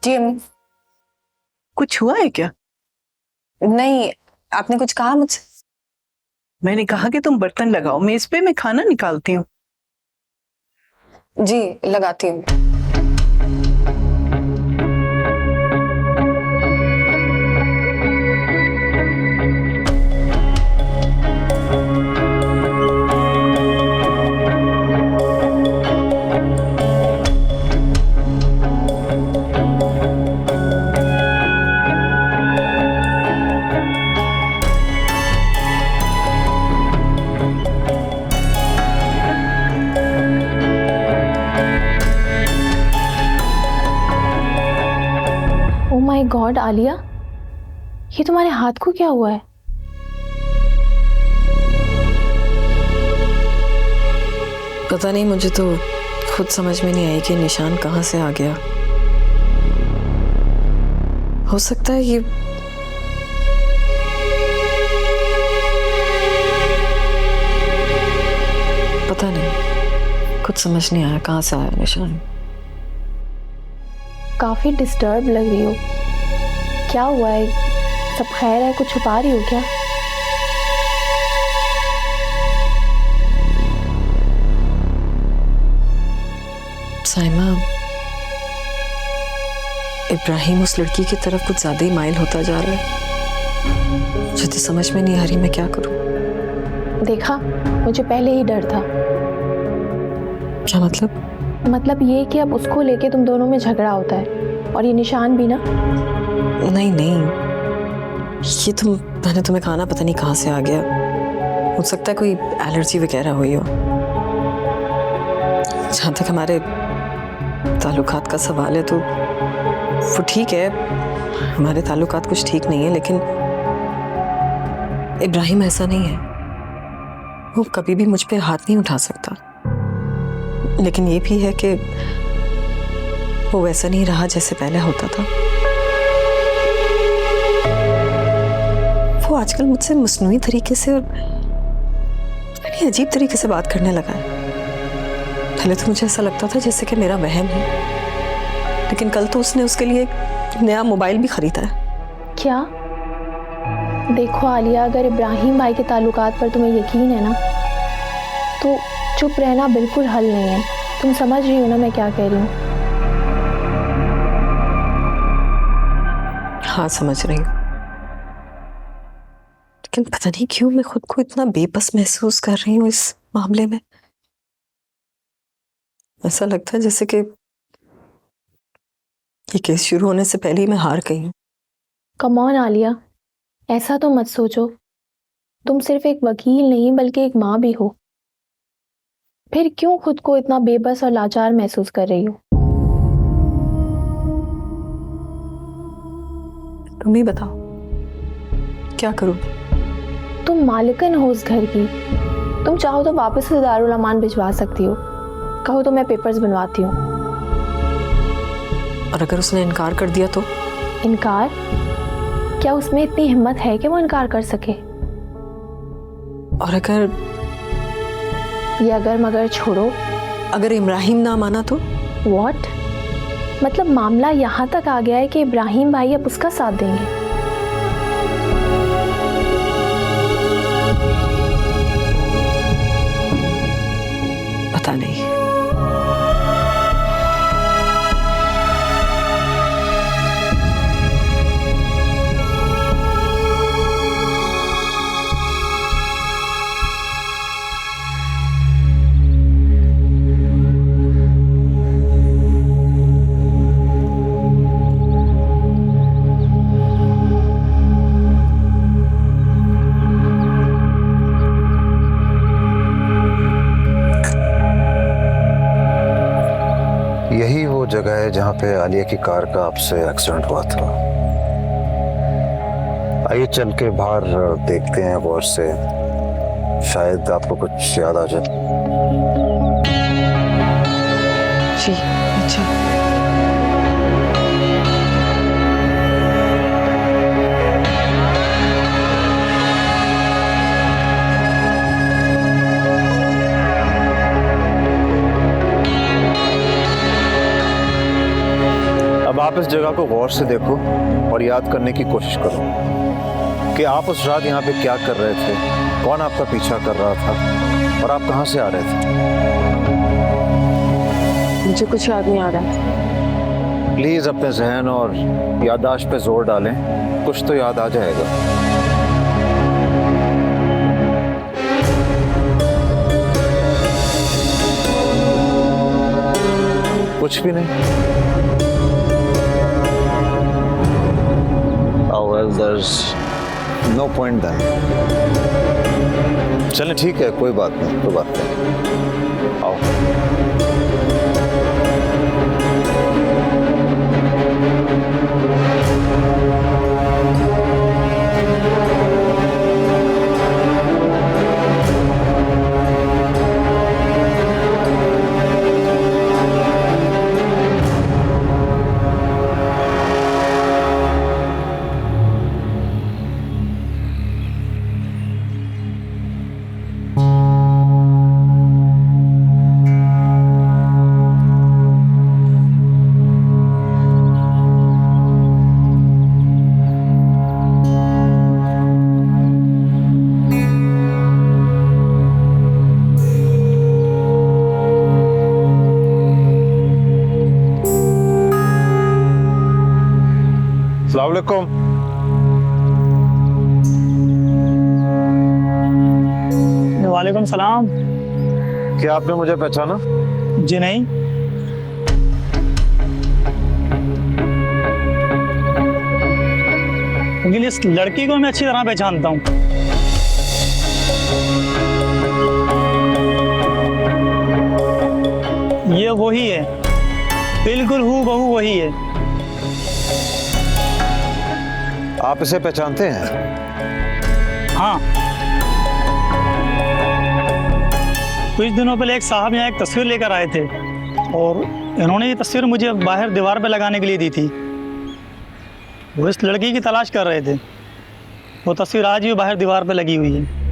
जी अम्मी। कुछ हुआ है क्या? नहीं, आपने कुछ कहा मुझसे? मैंने कहा कि तुम बर्तन लगाओ, मेज पे मैं खाना निकालती हूँ। जी लगाती हूँ। ओह माय गॉड आलिया, ये तुम्हारे हाथ को क्या हुआ है? पता नहीं, मुझे तो खुद समझ में नहीं आई कि निशान कहाँ से आ गया। हो सकता है ये पता नहीं, कुछ समझ नहीं आया कहाँ से आया निशान। काफी डिस्टर्ब लग रही हो, क्या हुआ है? सब खैर है? कुछ छुपा रही हो क्या? साइमा, इब्राहिम उस लड़की की तरफ कुछ ज्यादा ही माइल होता जा रहा है। मुझे तो समझ में नहीं आ रही मैं क्या करूं। देखा, मुझे पहले ही डर था। क्या मतलब? मतलब ये कि अब उसको लेके तुम दोनों में झगड़ा होता है, और ये निशान भी ना। नहीं नहीं, ये तो मैंने तुम्हें कहा ना, पता नहीं कहाँ से आ गया। हो सकता है कोई एलर्जी वगैरह हुई हो। जहाँ तक हमारे ताल्लुकात का सवाल है तो वो ठीक है, हमारे ताल्लुकात कुछ ठीक नहीं है, लेकिन इब्राहिम ऐसा नहीं है। वो कभी भी मुझ पे हाथ नहीं उठा सकता। लेकिन ये भी है कि वो वैसा नहीं रहा जैसे पहले होता था। वो आजकल मुझसे मसनूई तरीके से और बड़ी अजीब तरीके से बात करने लगा है। पहले तो मुझे ऐसा लगता था जैसे कि मेरा वहम है, लेकिन कल तो उसने उसके लिए एक नया मोबाइल भी खरीदा है। क्या? देखो आलिया, अगर इब्राहिम भाई के ताल्लुकात पर तुम्हें यकीन है ना, तो चुप रहना बिल्कुल हल नहीं है। तुम समझ रही हो ना मैं क्या कह रही हूँ? हाँ, समझ रही हूँ, लेकिन पता नहीं क्यों मैं खुद को इतना बेबस महसूस कर रही हूँ इस मामले में। ऐसा लगता है जैसे कि ये केस शुरू होने से पहले ही मैं हार गई हूँ। कम ऑन आलिया, ऐसा तो मत सोचो। तुम सिर्फ एक वकील नहीं बल्कि एक माँ भी हो। फिर क्यों खुद को इतना बेबस और लाचार महसूस कर रही हो? तुम ही बताओ, क्या करूँ? तुम मालिकन हो उस घर की। तुम चाहो तो वापस से दारुल अमान भिजवा सकती हो। कहो तो मैं पेपर्स बनवाती हूँ। और अगर उसने इनकार कर दिया तो? इनकार? क्या उसमें इतनी हिम्मत है कि वो इनकार कर सके? और अगर ये अगर मगर छोड़ो। अगर इब्राहिम ना माना तो? व्हाट? मतलब मामला यहाँ तक आ गया है कि इब्राहिम भाई अब उसका साथ देंगे? पता नहीं। यही वो जगह है जहां पे आलिया की कार का आपसे एक्सीडेंट हुआ था। आइए चल के बाहर देखते हैं गौर से, शायद आपको कुछ याद आ जाए। जी अच्छा। अब आप आप इस जगह को गौर से देखो और याद करने की कोशिश करो कि आप उस रात यहाँ पे क्या कर रहे थे, कौन आपका पीछा कर रहा था और आप कहाँ से आ रहे थे। मुझे कुछ याद नहीं आ रहा। प्लीज अपने जहन और याददाश्त पे जोर डालें, कुछ तो याद आ जाएगा। कुछ भी नहीं। Oh well, there's no point then. चलें ठीक है, कोई बात नहीं, कोई बात नहीं। आओ। अस्सलाम वालेकुम। वालेकुम सलाम। क्या आपने मुझे पहचाना? जी नहीं। लेकिन इस लड़की को मैं अच्छी तरह पहचानता हूँ। ये वही है, बिल्कुल हूबहू वही है। आप इसे पहचानते हैं? हाँ, कुछ दिनों पहले एक साहब यहाँ एक तस्वीर लेकर आए थे और इन्होंने ये तस्वीर मुझे बाहर दीवार पे लगाने के लिए दी थी। वो इस लड़की की तलाश कर रहे थे। वो तस्वीर आज भी बाहर दीवार पे लगी हुई है।